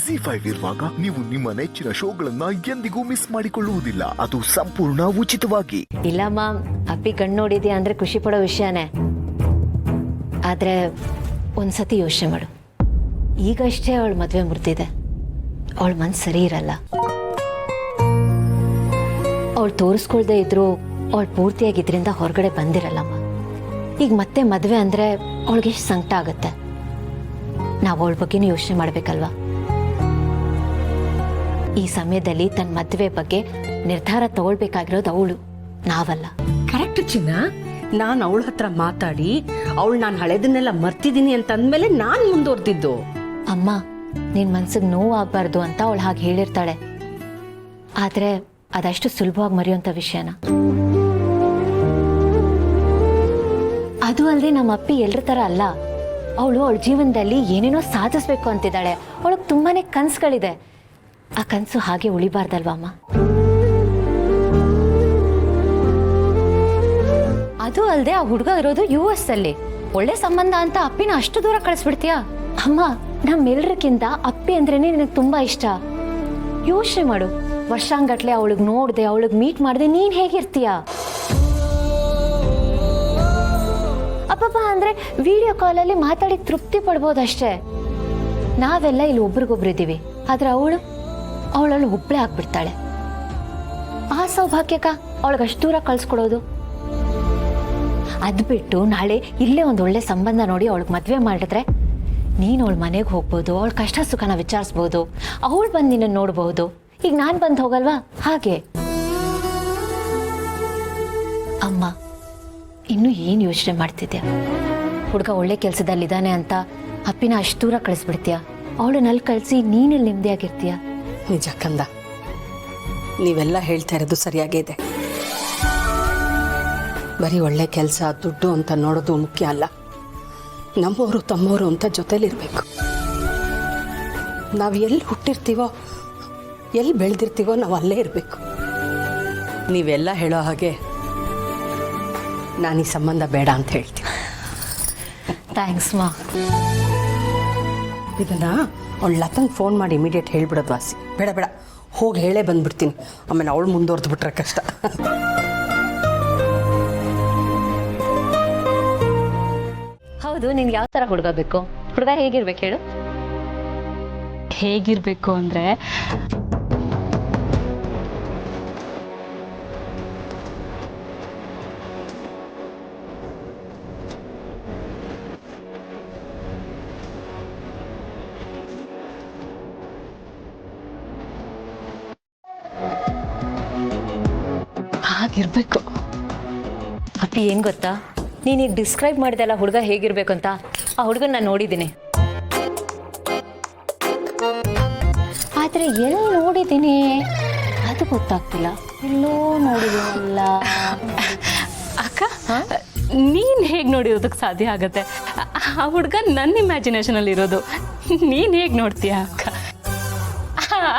ZEE5 ಇರುವಾಗ ನೀವು ನಿಮ್ಮ ನೆಚ್ಚಿನ ಶೋಗಳನ್ನ ಎಂದಿಗೂ ಮಿಸ್ ಮಾಡಿಕೊಳ್ಳುವುದಿಲ್ಲ. ಅದು ಸಂಪೂರ್ಣ ಉಚಿತವಾಗಿ. ಇಲ್ಲಮ್ಮ, ಅಪ್ಪಿ ಕಣ್ಣು ನೋಡಿದ್ಯಾ ಅಂದ್ರೆ ಖುಷಿ ಪಡೋ ವಿಷಯನೇ. ಆದ್ರೆ ಒಂದ್ಸತಿ ಯೋಚನೆ ಮಾಡು, ಈಗಷ್ಟೇ ಅವಳ ಮದ್ವೆ ಮುರಿದಿದೆ. ಅವಳ ಮನ್ಸು ಸರಿ ಇರಲ್ಲ. ಅವಳು ತೋರಿಸ್ಕೊಳ್ದೇ ಇದ್ರು ಅವಳು ಪೂರ್ತಿಯಾಗಿ ಇದರಿಂದ ಹೊರಗಡೆ ಬಂದಿರಲ್ಲಮ್ಮ. ಈಗ ಮತ್ತೆ ಮದ್ವೆ ಅಂದ್ರೆ ಅವಳಿಗೆ ಎಷ್ಟು ಸಂಕಟ ಆಗುತ್ತೆ. ನಾವು ಅವಳ ಬಗ್ಗೆನೂ ಯೋಚನೆ ಮಾಡ್ಬೇಕಲ್ವಾ? ಈ ಸಮಯದಲ್ಲಿ ತನ್ನ ಮದುವೆ ಬಗ್ಗೆ ನಿರ್ಧಾರ ತಗೊಳ್ಬೇಕಾಗಿರೋದು ಅವಳು, ನಾವಲ್ಲ. ಕರೆಕ್ಟ್ ಚಿನ್ನ. ನಾನು ಅವಳ ಹತ್ರ ಮಾತಾಡಿ ಅವಳು ನಾನು ಹಳೆದನ್ನೆಲ್ಲ ಮರ್ತಿದ್ದೀನಿ ಅಂತ ಅಂದ್ಮೇಲೆ ನಾನು ಮುಂದುವರೆದಿದ್ದು. ಅಮ್ಮ, ನಿನ್ ಮನ್ಸಿಗೆ ನೋವು ಆಗ್ಬಾರ್ದು ಅಂತ ಅವಳು ಹಾಗೆ ಹೇಳಿರ್ತಾಳೆ. ಆದ್ರೆ ಅದಷ್ಟು ಸುಲಭವಾಗಿ ಮರೆಯುವಂತ ವಿಷಯನ. ಅದು ಅಲ್ಲದೆ ನಮ್ಮ ಅಪ್ಪಿ ಎಲ್ರ ತರ ಅಲ್ಲ. ಅವಳು ಅವಳ ಜೀವನದಲ್ಲಿ ಏನೇನೋ ಸಾಧಿಸ್ಬೇಕು ಅಂತಿದ್ದಾಳೆ. ಅವಳಿಗೆ ತುಂಬಾನೇ ಕನ್ಸುಗಳಿದೆ. ಆ ಕನಸು ಹಾಗೆ ಉಳಿಬಾರ್ದಲ್ವಾ ಅಮ್ಮ? ಅದು ಅಲ್ಲದೆ ಆ ಹುಡುಗ ಇರೋದು US ಅಲ್ಲಿ. ಒಳ್ಳೆ ಸಂಬಂಧ ಅಂತ ಅಪ್ಪಿನ ಅಷ್ಟು ದೂರ ಕಳಿಸ್ಬಿಡ್ತೀಯಾ? ಅಮ್ಮ, ನಮ್ಮೆಲ್ರಕ್ಕಿಂತ ಅಪ್ಪಿ ಅಂದ್ರೇನೆ ನಿನಗೆ ತುಂಬಾ ಇಷ್ಟ. ಯೋಚನೆ ಮಾಡು, ವರ್ಷಾಂಗಟ್ಲೆ ಅವಳಿಗೆ ನೋಡ್ದೆ, ಅವಳಿಗೆ ಮೀಟ್ ಮಾಡ್ದೆ ನೀನ್ ಹೇಗಿರ್ತೀಯ? ಅಪ್ಪಪ್ಪ ಅಂದ್ರೆ ವಿಡಿಯೋ ಕಾಲಲ್ಲಿ ಮಾತಾಡಿ ತೃಪ್ತಿ ಪಡ್ಬೋದಷ್ಟೇ. ನಾವೆಲ್ಲ ಇಲ್ಲಿ ಒಬ್ರಿಗೊಬ್ರಿದ್ದೀವಿ. ಆದ್ರೆ ಅವಳಲ್ಲಿ ಒಬ್ಳೆ ಆಗ್ಬಿಡ್ತಾಳೆ. ಆ ಸೌಭಾಗ್ಯಕ್ಕ ಅವಳಿಗೆ ಅಷ್ಟು ದೂರ ಕಳ್ಸ್ಕೊಡೋದು. ಅದ್ ಬಿಟ್ಟು ನಾಳೆ ಇಲ್ಲೇ ಒಂದು ಒಳ್ಳೆ ಸಂಬಂಧ ನೋಡಿ ಅವಳಿಗೆ ಮದ್ವೆ ಮಾಡಿದ್ರೆ ನೀನ್ ಅವಳ ಮನೆಗೆ ಹೋಗ್ಬೋದು, ಅವಳ ಕಷ್ಟ ಸುಖನ ವಿಚಾರಿಸ್ಬೋದು, ಅವಳು ಬಂದು ನಿನ್ನ ನೋಡ್ಬಹುದು. ಈಗ ನಾನ್ ಬಂದು ಹೋಗಲ್ವಾ? ಹಾಗೆ. ಅಮ್ಮ, ಇನ್ನು ಏನ್ ಯೋಚನೆ ಮಾಡ್ತಿದ್ಯಾ? ಹುಡುಗ ಒಳ್ಳೆ ಕೆಲ್ಸದಲ್ಲಿದ್ದಾನೆ ಅಂತ ಅಪ್ಪಿನ ಅಷ್ಟು ದೂರ ಕಳಿಸ್ಬಿಡ್ತೀಯಾ? ಅವಳನ್ನಲ್ಲಿ ಕಳಿಸಿ ನೀನಲ್ಲಿ ನೆಮ್ಮದಿಯಾಗಿರ್ತೀಯ? ನಿಜ ಕಂದ, ನೀವೆಲ್ಲ ಹೇಳ್ತಾ ಇರೋದು ಸರಿಯಾಗೇ ಇದೆ. ಬರೀ ಒಳ್ಳೆ ಕೆಲಸ ದುಡ್ಡು ಅಂತ ನೋಡೋದು ಮುಖ್ಯ ಅಲ್ಲ. ನಮ್ಮವರು ತಮ್ಮವರು ಅಂತ ಜೊತೆಲಿರ್ಬೇಕು. ನಾವು ಎಲ್ಲಿ ಹುಟ್ಟಿರ್ತೀವೋ, ಎಲ್ಲಿ ಬೆಳೆದಿರ್ತೀವೋ ನಾವು ಅಲ್ಲೇ ಇರಬೇಕು. ನೀವೆಲ್ಲ ಹೇಳೋ ಹಾಗೆ ನಾನು ಈ ಸಂಬಂಧ ಬೇಡ ಅಂತ ಹೇಳ್ತೀನಿ. ಥ್ಯಾಂಕ್ಸ್ ಮಾ. ಇದನ್ನ ಅವಳು ಲತಂಗೆ ಫೋನ್ ಮಾಡಿ ಇಮಿಡಿಯೇಟ್ ಹೇಳ್ಬಿಡೋದು ವಾಸಿ. ಬೇಡ ಬೇಡ, ಹೋಗಿ ಹೇಳೇ ಬಂದ್ಬಿಡ್ತೀನಿ. ಆಮೇಲೆ ಅವಳು ಮುಂದುವರೆದು ಬಿಟ್ರೆ ಕಷ್ಟ. ಹೌದು, ನಿನ್ಗೆ ಯಾವ ತರ ಹುಡುಗ ಬೇಕು? ಹುಡುಗ ಹೇಗಿರ್ಬೇಕು ಹೇಳು? ಹೇಗಿರ್ಬೇಕು ಅಂದ್ರೆ ಹಾಗಿರ್ಬೇಕು. ಅಪ್ಪಿ, ಏನ್ ಗೊತ್ತಾ, ನೀನೀಗ ಡಿಸ್ಕ್ರೈಬ್ ಮಾಡಿದೆಲ್ಲ ಹುಡುಗ ಹೇಗಿರ್ಬೇಕು ಅಂತ, ಆ ಹುಡುಗನ ನಾನು ನೋಡಿದ್ದೀನಿ. ಆದ್ರೆ ಎಲ್ಲಿ ನೋಡಿದ್ದೀನಿ ಅದು ಗೊತ್ತಾಗ್ತಿಲ್ಲ. ಎಲ್ಲೋ ನೋಡಿದ್ದೀನಲ್ಲ. ಅಕ್ಕ, ನೀನ್ ಹೇಗ್ ನೋಡಿರೋದಕ್ಕೆ ಸಾಧ್ಯ ಆಗತ್ತೆ? ಆ ಹುಡುಗ ನನ್ನ ಇಮ್ಯಾಜಿನೇಷನ್ ಅಲ್ಲಿ ಇರೋದು. ನೀನ್ ಹೇಗ್ ನೋಡ್ತೀಯ ಅಕ್ಕ?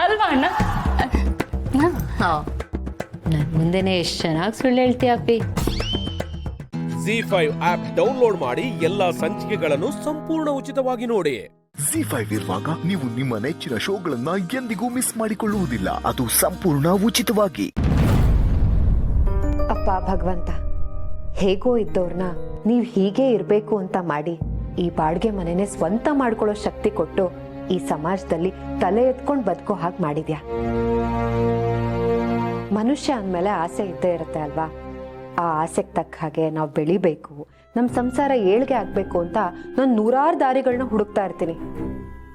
ಅಲ್ವಾ ಅಣ್ಣ? ನನ್ ಮುಂದೆನೆ ಎಷ್ಟು ಚೆನ್ನಾಗಿ ಸುಳ್ಳು ಹೇಳ್ತೀಯ ಅಪ್ಪಿ. ZEE5 ಆಪ್ ಡೌನ್ಲೋಡ್ ಮಾಡಿ ಎಲ್ಲಾ ಸಂಚಿಕೆಗಳನ್ನು ಸಂಪೂರ್ಣ ಉಚಿತವಾಗಿ ನೋಡಿ. ZEE5 ಇರುವಾಗ ನೀವು ನಿಮ್ಮ ನೆಚ್ಚಿನ ಶೋಗಳನ್ನ ಎಂದಿಗೂ ಮಿಸ್ ಮಾಡಿಕೊಳ್ಳುವುದಿಲ್ಲ. ಅದು ಸಂಪೂರ್ಣ ಉಚಿತವಾಗಿ. ಅಪ್ಪ ಭಗವಂತ, ಹೇಗೋ ಇದ್ದವ್ರನ್ನ ನೀವ್ ಹೀಗೆ ಇರ್ಬೇಕು ಅಂತ ಮಾಡಿ ಈ ಬಾಡ್ಗೆ ಮನೆನೇ ಸ್ವಂತ ಮಾಡ್ಕೊಳ್ಳೋ ಶಕ್ತಿ ಕೊಟ್ಟು ಈ ಸಮಾಜದಲ್ಲಿ ತಲೆ ಎತ್ಕೊಂಡು ಬದುಕೋ ಹಾಗೆ ಮಾಡಿದ್ಯಾ. ಮನುಷ್ಯ ಅಂದ್ಮೇಲೆ ಆಸೆ ಇದ್ದೇ ಇರುತ್ತೆ ಅಲ್ವಾ? ಆ ಆಸೆಗೆ ತಕ್ಕ ಹಾಗೆ ನಾವು ಬೆಳಿಬೇಕು, ನಮ್ಮ ಸಂಸಾರ ಏಳ್ಗೆ ಆಗ್ಬೇಕು ಅಂತ ನಾನು ನೂರಾರು ದಾರಿಗಳನ್ನ ಹುಡುಕ್ತಾ ಇರ್ತೀನಿ.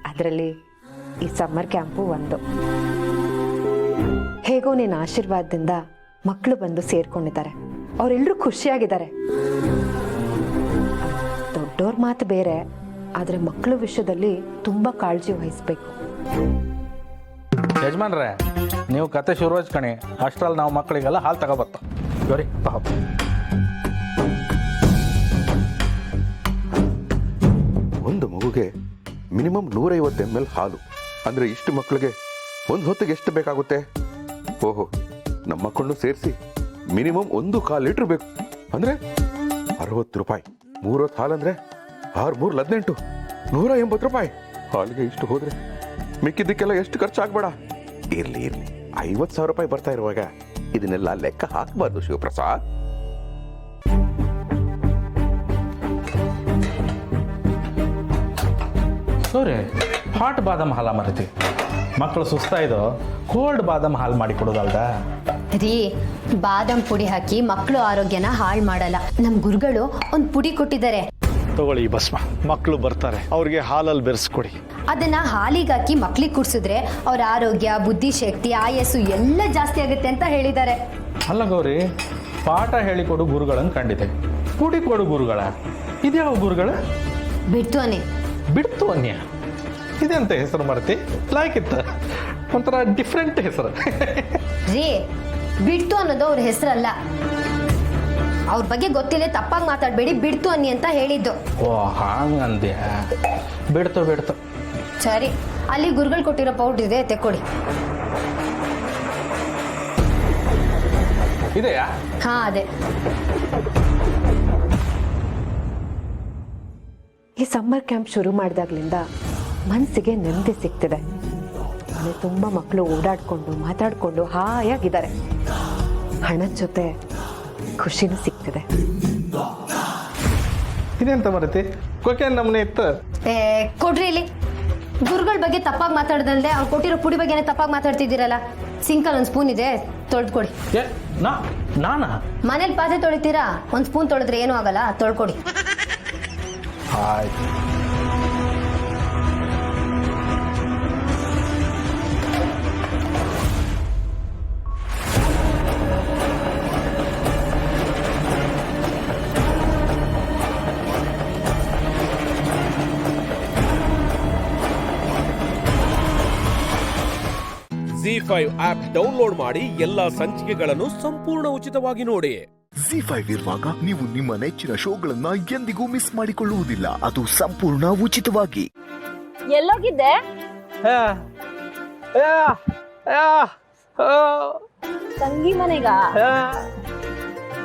ಅದರಲ್ಲಿ ಈ ಸಮ್ಮರ್ ಕ್ಯಾಂಪು ಒಂದು. ಹೇಗೋ ನಿನ್ನ ಆಶೀರ್ವಾದದಿಂದ ಮಕ್ಕಳು ಬಂದು ಸೇರ್ಕೊಂಡಿದ್ದಾರೆ. ಅವರೆಲ್ಲರೂ ಖುಷಿಯಾಗಿದ್ದಾರೆ. ದೊಡ್ಡವ್ರ ಮಾತು ಬೇರೆ, ಆದ್ರೆ ಮಕ್ಕಳ ವಿಷಯದಲ್ಲಿ ತುಂಬಾ ಕಾಳಜಿ ವಹಿಸ್ಬೇಕು. ಯಜಮಾನ್ರೆ, ನೀವು ಕತೆ ಶುರು ಹಚ್ಕಣಿ. ಅಷ್ಟರಲ್ಲಿ ನಾವು ಮಕ್ಕಳಿಗೆಲ್ಲ ಹಾಲು ತಗೋಬತ್ತ ಸರಿ. ಒಂದು ಮಗುಗೆ ಮಿನಿಮಮ್ 150 ml ಹಾಲು ಅಂದ್ರೆ ಇಷ್ಟು ಮಕ್ಕಳಿಗೆ ಒಂದು ಹೊತ್ತಿಗೆ ಎಷ್ಟು ಬೇಕಾಗುತ್ತೆ? ಓಹೋ, ನಮ್ಮ ಮಕ್ಕಳನ್ನು ಸೇರಿಸಿ ಮಿನಿಮಮ್ 1.25 ಲೀಟರ್ ಬೇಕು. ಅಂದ್ರೆ 60 ರೂಪಾಯಿ. 3 ಹೊತ್ತು ಹಾಲಂದ್ರೆ 6 3 18 180 ರೂಪಾಯಿ. ಹಾಲಿಗೆ ಇಷ್ಟು ಹೋದ್ರೆ ಮಿಕ್ಕಿದ್ದಕ್ಕೆಲ್ಲ ಎಷ್ಟು ಖರ್ಚಾಗ್ಬೇಡ. ಇರ್ಲಿ 50,000 ರೂಪಾಯಿ ಬರ್ತಾ ಇರುವಾಗ ಇದನ್ನೆಲ್ಲ ಲೆಕ್ಕ ಹಾಕಬಾರ್ದು ಶಿವಪ್ರಸಾದ್. ಸೋರಿ ಹಾಟ್ ಬಾದಾಮ್ ಹಾಲ ಮರಿತಿ. ಮಕ್ಕಳು ಸುಸ್ತಾಯಿದ್ದು ಕೋಲ್ಡ್ ಬಾದಾಮ್ ಹಾಲು ಮಾಡಿ ಕೊಡೋದಲ್ದ. ರೀ, ಬಾದಾಮ್ ಪುಡಿ ಹಾಕಿ ಮಕ್ಕಳು ಆರೋಗ್ಯನ ಹಾಳು ಮಾಡಲ್ಲ. ನಮ್ಮ ಗುರುಗಳು ಒಂದು ಪುಡಿ ಕೊಟ್ಟಿದ್ದಾರೆ. ತಗೊಳ್ಳಿ ಈ ಭಸ್ಮ, ಮಕ್ಕಳು ಬರ್ತಾರೆ, ಅವ್ರಿಗೆ ಹಾಲಲ್ಲಿ ಬೆರೆಸ್ಕೊಡಿ. ಅದನ್ನ ಹಾಲಿಗೆ ಹಾಕಿ ಮಕ್ಳಿಗೆ ಕುಡಿಸಿದ್ರೆ ಅವ್ರ ಆರೋಗ್ಯ, ಬುದ್ಧಿಶಕ್ತಿ, ಆಯಸ್ಸು ಎಲ್ಲ ಜಾಸ್ತಿ ಆಗುತ್ತೆ ಅಂತ ಹೇಳಿದ್ದಾರೆ. ಅಲ್ಲ ಗೌರಿ, ಪಾಠ ಹೇಳಿಕೊಡು ಗುರುಗಳನ್ನು ಕಂಡಿದೆ, ಪುಡಿ ಕೊಡು ಗುರುಗಳ. ಇದ್ಯಾವ ಗುರುಗಳ? ಬಿಡ್ತು ಅನ್ನಿ. ಬಿಡ್ತು ಅನ್ಯ ಇದೆಂತ ಹೆಸರು ಮರ್ತಿ? ಲೈಕ್ ಇತ್ತ ಒಂಥರ ಡಿಫ್ರೆಂಟ್ ಹೆಸರು. ರೀ, ಬಿಡ್ತು ಅನ್ನೋದು ಅವ್ರ ಹೆಸರಲ್ಲ. ಅವ್ರ ಬಗ್ಗೆ ಗೊತ್ತಿಲ್ಲ, ತಪ್ಪಾಗಿ ಮಾತಾಡಬೇಡಿ, ಬಿಡ್ತು ಅನ್ನಿ ಅಂತ ಹೇಳಿದ್ದು. ಓ ಹಾಂಗಂದ್ಯಾ? ಬಿಡ್ತು. ಸರಿ, ಅಲ್ಲಿ ಗುರುಗಳು ಕೊಟ್ಟಿರೋ ಪೌಡ್ರ್ ಇದೆ, ತೆಕ್ಕೊಡಿ. ಇದೆಯಾ? ಹಾ, ಅದೇ. ಈ ಸಮ್ಮರ್ ಕ್ಯಾಂಪ್ ಶುರು ಮಾಡಿದಾಗ್ಲಿಂದ ಮನಸ್ಸಿಗೆ ನೆಮ್ಮದಿ ಸಿಗ್ತಿದೆ. ಮನೆ ತುಂಬ ಮಕ್ಕಳು ಓಡಾಡ್ಕೊಂಡು ಮಾತಾಡ್ಕೊಂಡು ಹಾಯಾಗಿದ್ದಾರೆ. ಹಣದ ಜೊತೆ ಖುಷಿನೂ ಸಿಗ್ತಿದೆ. ಇದೆಂತ ಮರತಿ? ಕೊಕೆ ನಮ್ಮನೆ ಇತ್ತು. ಕೊಡ್ರಿ ಇಲ್ಲಿ. ಗುರುಗಳ ಬಗ್ಗೆ ತಪ್ಪಾಗಿ ಮಾತಾಡ್ದಲ್ದೆ ಅವ್ರು ಕೊಟ್ಟಿರೋ ಪುಡಿ ಬಗ್ಗೆನೇ ತಪ್ಪಾಗಿ ಮಾತಾಡ್ತಿದ್ದೀರಲ್ಲ. ಸಿಂಕಲ್ ಒಂದು ಸ್ಪೂನ್ ಇದೆ, ತೊಳೆದ್ಕೊಡಿ. ನಾನಾ? ಮನೇಲಿ ಪಾತ್ರೆ ತೊಳಿತೀರಾ? ಒಂದು ಸ್ಪೂನ್ ತೊಳೆದ್ರೆ ಏನೂ ಆಗಲ್ಲ, ತೊಳ್ಕೊಡಿ. ಆಯ್ತು. ZEE5 ಆಪ್ ಡೌನ್ಲೋಡ್ ಮಾಡಿ ಎಲ್ಲಾ ಸಂಚಿಕೆಗಳನ್ನು ಸಂಪೂರ್ಣ ಉಚಿತವಾಗಿ ನೋಡಿ. ZEE5 ಇರುವಾಗ ನೀವು ನಿಮ್ಮ ನೆಚ್ಚಿನ ಶೋಗಳನ್ನ ಎಂದಿಗೂ ಮಿಸ್ ಮಾಡಿಕೊಳ್ಳುವುದಿಲ್ಲ. ಅದು ಸಂಪೂರ್ಣ ಉಚಿತವಾಗಿ. ಎಲ್ಲೋಗಿದ್ದೆ? ತಂಗಿ ಮನೆಗ?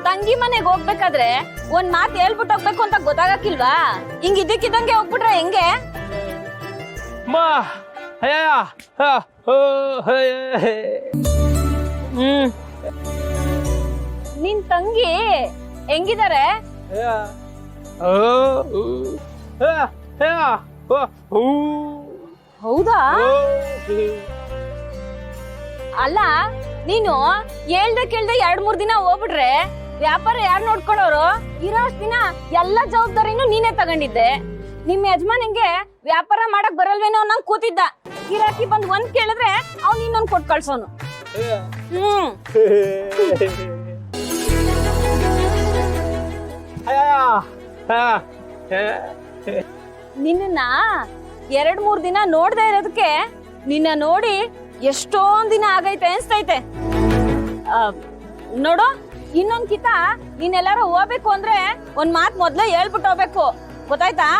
ತಂಗಿ ಮನೆಗೆ ಹೋಗ್ಬೇಕಾದ್ರೆ ಒಂದ್ ಮಾತು ಹೇಳ್ಬಿಟ್ಟು ಹೋಗ್ಬೇಕು ಅಂತ ಗೊತ್ತಾಗಕ್ಕಿಲ್ವಾ? ಹಿಂಗ್ ಇದ್ದಕ್ಕಿದ್ದಂಗೆ ಹೋಗ್ಬಿಟ್ರೆ ಹೆಂಗೆ? ನಿನ್ ತಂಗಿ ಹೆಂಗಿದ್ದಾರೆ? ಹೌದಾ? ಅಲ್ಲ, ನೀನು ಹೇಳ್ದೆ ಕೇಳ್ದೆ 2-3 ದಿನ ಹೋಗ್ಬಿಟ್ರೆ ವ್ಯಾಪಾರ ಯಾರು ನೋಡ್ಕೊಳ್ಳೋರು? ಇರೋ ಅಷ್ಟ್ ದಿನ ಎಲ್ಲ ಜವಾಬ್ದಾರಿನೂ ನೀನೇ ತಗೊಂಡಿದ್ದೆ. ನಿಮ್ ಯಜಮಾನಿಗೆ ವ್ಯಾಪಾರ ಮಾಡಕ್ ಬರಲ್ವೇನೋ ನಂಗೆ ಕೂತಿದ್ದ. ಗಿರಾಕಿ ಬಂದ್ ಒಂದ್ ಕೇಳಿದ್ರೆ ಅವ್ನು ಇನ್ನೊಂದ್ ಕೊಟ್ ಕಳ್ಸೋನು. ನಿನ್ನ 2-3 ದಿನ ನೋಡ್ದೆ ಇರೋದಕ್ಕೆ ನಿನ್ನ ನೋಡಿ ಎಷ್ಟೊಂದ್ ದಿನ ಆಗೈತೆ ಅನ್ಸ್ತೈತೆ. ನೋಡು, ಇನ್ನೊಂದ್ ಕಿತ ನೀನೆಲ್ಲಾರು ಹೋಗ್ಬೇಕು ಅಂದ್ರೆ ಒಂದ್ ಮಾತ್ ಮೊದ್ಲೇ ಹೇಳ್ಬಿಟ್ಟು ಹೋಗ್ಬೇಕು, ಗೊತ್ತಾಯ್ತಾ?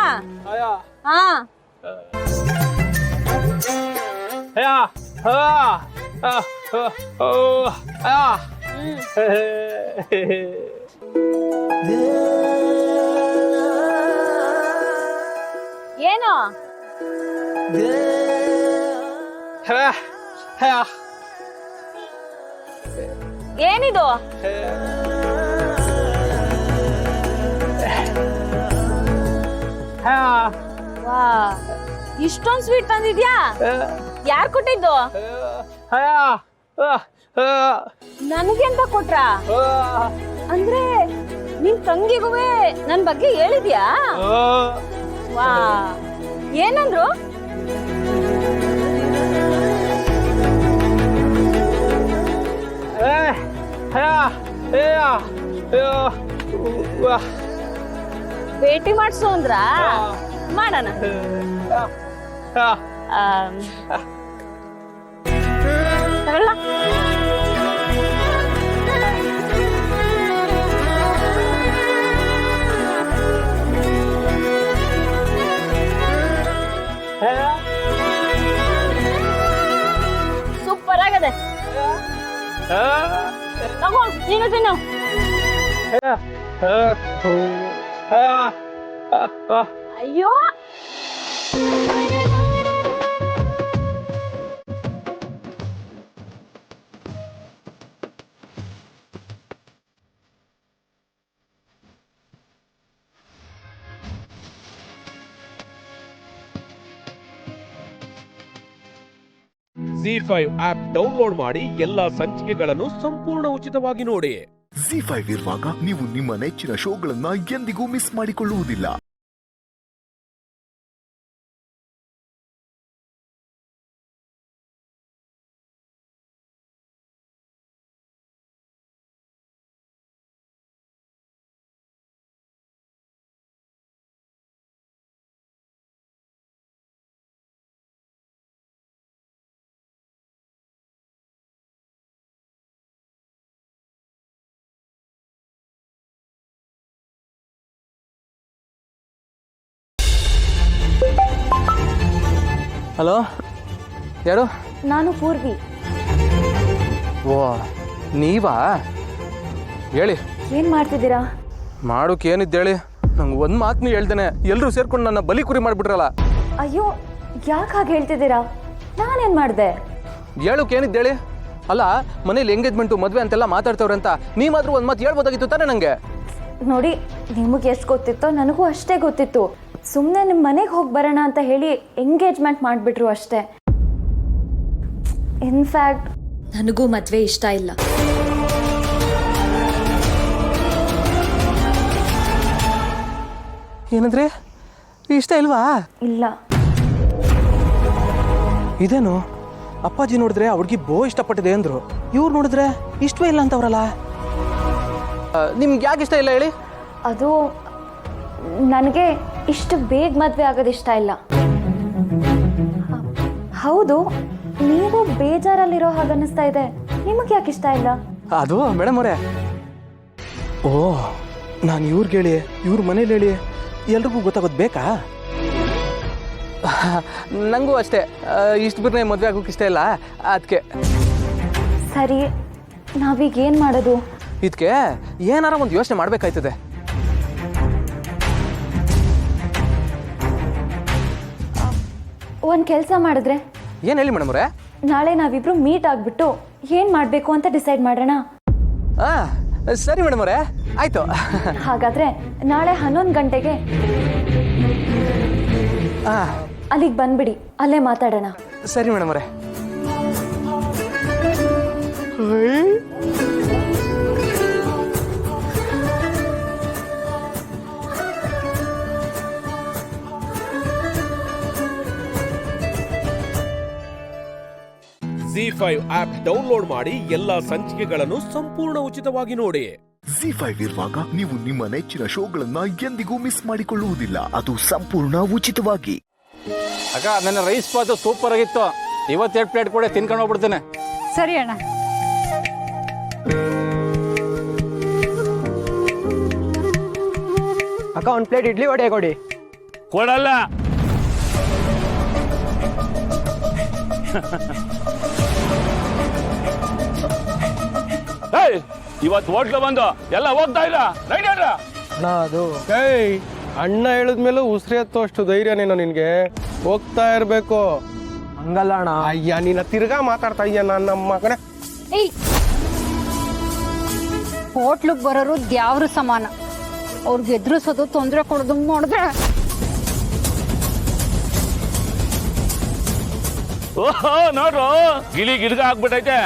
ಹಾ. ಏನು ಏನಿದು? ವಾ, ಇಷ್ಟೊಂದ್ ಸ್ವೀಟ್ ತಂದಿದ್ಯಾ? ಯಾರ್ ಕೊಟ್ಟಿದ್ದು? ನನ್ಗೆ ಅಂತ ಕೊಟ್ರಾ? ಅಂದ್ರೆ ನಿನ್ ತಂಗಿಗೂ ನನ್ ಬಗ್ಗೆ ಹೇಳಿದ್ಯಾ? ವಾ, ಏನಂದ್ರು? ಭೇಟಿ ಮಾಡ್ಸು ಅಂದ್ರ? ಮಾಡೋಣ. ತಗೊಳ್ಳ? ಸೂಪರ್ ಆಗದೆ. ತಗೋ, ನೀನು ತಿನ್ನು. ಅಯ್ಯೋ, ZEE5 ಆಪ್ ಡೌನ್ಲೋಡ್ ಮಾಡಿ ಎಲ್ಲಾ ಸಂಚಿಕೆಗಳನ್ನು ಸಂಪೂರ್ಣ ಉಚಿತವಾಗಿ ನೋಡಿ. ZEE5 ಇರುವಾಗ ನೀವು ನಿಮ್ಮ ನೆಚ್ಚಿನ ಶೋಗಳನ್ನ ಎಂದಿಗೂ ಮಿಸ್ ಮಾಡಿಕೊಳ್ಳುವುದಿಲ್ಲ. ಹಲೋ, ಯಾರು? ನಾನು ಪೂರ್ವಿ. ಓ, ನೀವಾ? ಹೇಳಿ. ಏನ್ ಮಾಡ್ತಿದ್ದೀರಾ? ಮಾಡೋಕೆ ಏನಿದ್ದು ಹೇಳಿ. ನಂಗೆ ಒಂದು ಮಾತನ್ನು ಹೇಳ್ದೇನೆ ಎಲ್ಲರೂ ಸೇರ್ಕೊಂಡು ನನ್ನ ಬಲಿ ಕುರಿ ಮಾಡಿಬಿಟ್ರಲ್ಲ. ಅಯ್ಯೋ, ಯಾಕೆ ಹಾಗೆ ಹೇಳ್ತಿದ್ದೀರಾ? ನಾನೇನ್ ಮಾಡಿದೆ? ಹೇಳೋಕೆ ಏನಿದ್ದು ಹೇಳಿ. ಅಲ್ಲ, ಮನೇಲಿ ಎಂಗೇಜ್ಮೆಂಟು ಮದುವೆ ಅಂತೆಲ್ಲ ಮಾತಾಡ್ತವ್ರೆ ಅಂತ ನೀವಾದ್ರೂ ಒಂದು ಮಾತು ಹೇಳ್ಬೋದಾಗಿತ್ತು ತಾನೇ ನನಗೆ. ನೋಡಿ, ನಿಮಗೆ ಎಷ್ಟು ಗೊತ್ತಿತ್ತೋ ನನಗೂ ಅಷ್ಟೇ ಗೊತ್ತಿತ್ತು. ಸುಮ್ಮನೆ ನಿಮ್ಮ ಮನೆಗೆ ಹೋಗಿ ಬರೋಣ ಅಂತ ಹೇಳಿ ಎಂಗೇಜ್ಮೆಂಟ್ ಮಾಡಿಬಿಟ್ರು ಅಷ್ಟೇ. ಇನ್ಫ್ಯಾಕ್ಟ್ ನನಗೂ ಮದುವೆ ಇಷ್ಟ ಇಲ್ಲ. ಏನಂದ್ರೆ ಇಷ್ಟ ಇಲ್ವಾ? ಇಲ್ಲ. ಇದೇನು ಅಪ್ಪಾಜಿ ನೋಡಿದ್ರೆ ಆ ಹುಡುಗಿ ಇಷ್ಟಪಟ್ಟಿದೆ ಅಂದ್ರು, ಇವ್ರು ನೋಡಿದ್ರೆ ಇಷ್ಟವೇ ಇಲ್ಲ ಅಂತವ್ರಲ್ಲ. ನಿಮ್ಗೆ ಯಾಕೆ ಇಷ್ಟ ಇಲ್ಲ ಹೇಳಿ? ಅದು ನನಗೆ ಇಷ್ಟು ಬೇಗ ಮದುವೆ ಆಗೋದು ಇಷ್ಟ ಇಲ್ಲ. ಹೌದು, ನೀವು ಬೇಜಾರಲ್ಲಿರೋ ಹಾಗೆ ಅನ್ನಿಸ್ತಾ ಇದೆ. ನಿಮಗೆ ಯಾಕೆ ಇಷ್ಟ ಇಲ್ಲ? ಅದು ಮೇಡಮ್ ಅವರೇ, ಓ, ನಾನು ಇವ್ರಿಗೆ ಹೇಳಿ ಇವ್ರ ಮನೇಲಿ ಹೇಳಿ ಎಲ್ರಿಗೂ ಗೊತ್ತಾಗೋದು ಬೇಕಾ? ನನಗೂ ಅಷ್ಟೇ, ಇಷ್ಟು ಬಿರ್ನೆ ಮದುವೆ ಆಗೋಕೆ ಇಷ್ಟ ಇಲ್ಲ, ಅದಕ್ಕೆ. ಸರಿ, ನಾವೀಗ ಏನು ಮಾಡೋದು? ಇದಕ್ಕೆ ಏನಾರ ಒಂದು ಯೋಚನೆ ಮಾಡಬೇಕಾಯ್ತದೆ. ಒಂದು ಕೆಲಸ ಮಾಡಿದ್ರೆ? ಏನು ಹೇಳಿ ಮೇಡಮ್ ಅವರೇ? ನಾಳೆ ನಾವಿಬ್ರು ಮೀಟ್ ಆಗಿಬಿಟ್ಟು ಏನು ಮಾಡಬೇಕು ಅಂತ ಡಿಸೈಡ್ ಮಾಡೋಣ. ಸರಿ ಮೇಡಮ್ ಅವರೇ, ಆಯಿತು. ಹಾಗಾದರೆ ನಾಳೆ 11 ಗಂಟೆಗೆ ಅಲ್ಲಿಗೆ ಬಂದ್ಬಿಡಿ, ಅಲ್ಲೇ ಮಾತಾಡೋಣ. ಸರಿ ಮೇಡಮ್ ಅವರೇ. ZEE5 ಆಪ್ ಡೌನ್ಲೋಡ್ ಮಾಡಿ ಎಲ್ಲಾ ಸಂಚಿಕೆಗಳನ್ನು ಸಂಪೂರ್ಣ ಉಚಿತವಾಗಿ ನೋಡಿ. ZEE5 ಇರುವಾಗ ನೀವು ನಿಮ್ಮ ನೆಚ್ಚಿನ ಶೋಗಳನ್ನ ಎಂದಿಗೂ ಮಿಸ್ ಮಾಡಿಕೊಳ್ಳುವುದಿಲ್ಲ. ಅದು ಸಂಪೂರ್ಣ ಉಚಿತವಾಗಿ. ಅಕ್ಕ, ನನ್ನ ರೈಸ್ ಬಾತು ಸೂಪರ್ ಆಗಿತ್ತು. 22 ಪ್ಲೇಟ್ ಕೂಡ ತಿನ್ಕೊಂಡು ಹೋಗ್ಬಿಡ್ತೇನೆ. ಸರಿ ಅಣ್ಣ. ಅಕ್ಕ, ಒಂದು ಪ್ಲೇಟ್ ಇಡ್ಲಿ ವಡೆ ಕೊಡಿ. ಕೊಡಲ್ಲ. ಇವತ್ತು ಹೋಟ್ಲು ಬಂದು ಎಲ್ಲ ಹೋಗ್ತಾ ಇಲ್ಲ. ಅದು ಅಣ್ಣ ಹೇಳಿದ್ಮೇಲೆ ಉಸಿರಿ ಹತ್ತೋ ಅಷ್ಟು ಧೈರ್ಯನೇನೋ ನಿನ್ಗೆ? ಹೋಗ್ತಾ ಇರ್ಬೇಕು. ಹಂಗಲ್ಲ ಅಣ್ಣ. ಅಯ್ಯ, ನೀನ ತಿರ್ಗಾ ಮಾತಾಡ್ತಾ ಇದ್ಯಾ ನಮ್ಮ ಮಗನೇ. ಹೋಟ್ಲಿಗೆ ಬರೋರು ದ್ಯಾವ್ರ ಸಮಾನ. ಅವ್ರಿಗೆ ಎದುರಿಸೋದು, ತೊಂದರೆ ಕೊಡೋದು ಮಾಡಿದ್ರೆ ಓಹೋ, ನೋಡ್ರು ಗಿಲಿ ಗಿಡ್ಗ ಆಗ್ಬಿಟ್ಟೈತೆ.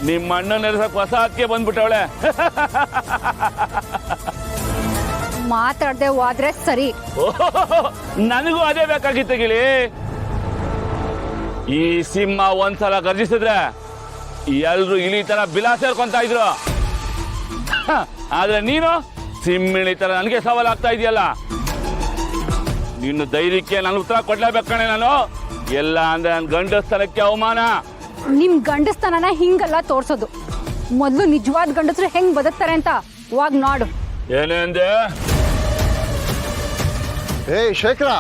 ನಿಮ್ಮ ಅಣ್ಣನ ನೆರೆಸಕ್ ಹೊಸ ಅಕ್ಕೆ ಬಂದ್ಬಿಟ್ಟವಳೆ. ಮಾತಾಡದೆ ಹೋದ್ರೆ ಸರಿ. ನನಗೂ ಅದೇ ಬೇಕಾಗಿತ್ತು ಗಿಲಿ. ಈ ಸಿಂಹ ಒಂದ್ಸಲ ಗರ್ಜಿಸಿದ್ರೆ ಎಲ್ರು ಇಲಿ ತರ ಬಿಲಾ ಸೇರ್ಕೊಂತ ಇದ್ರು. ಆದ್ರೆ ನೀನು ಸಿಂಹಿಣಿ ತರ ನನಗೆ ಸವಾಲಾಗ್ತಾ ಇದೆಯಲ್ಲ. ನಿನ್ನ ಧೈರ್ಯಕ್ಕೆ ನಾನು ಉತ್ತರ ಕೊಡ್ಲೇಬೇಕಣೆ. ನಾನು ಎಲ್ಲ ಅಂದ್ರೆ ನನ್ನ ಗಂಡಸ್ತನಕ್ಕೆ ಅವಮಾನ. ನಿಮ್ ಗಂಡಸ್ತನನ ಹಿಂಗಲ್ಲ ತೋರ್ಸೋದು. ಮೊದ್ಲು ನಿಜವಾದ ಗಂಡಸ್ರು ಹೆಂಗ್ ಬದುಕ್ತಾರೆ ಅಂತ ಇವಾಗ ನೋಡು. ಏನೇಂದೆ? ಶೇಖರ,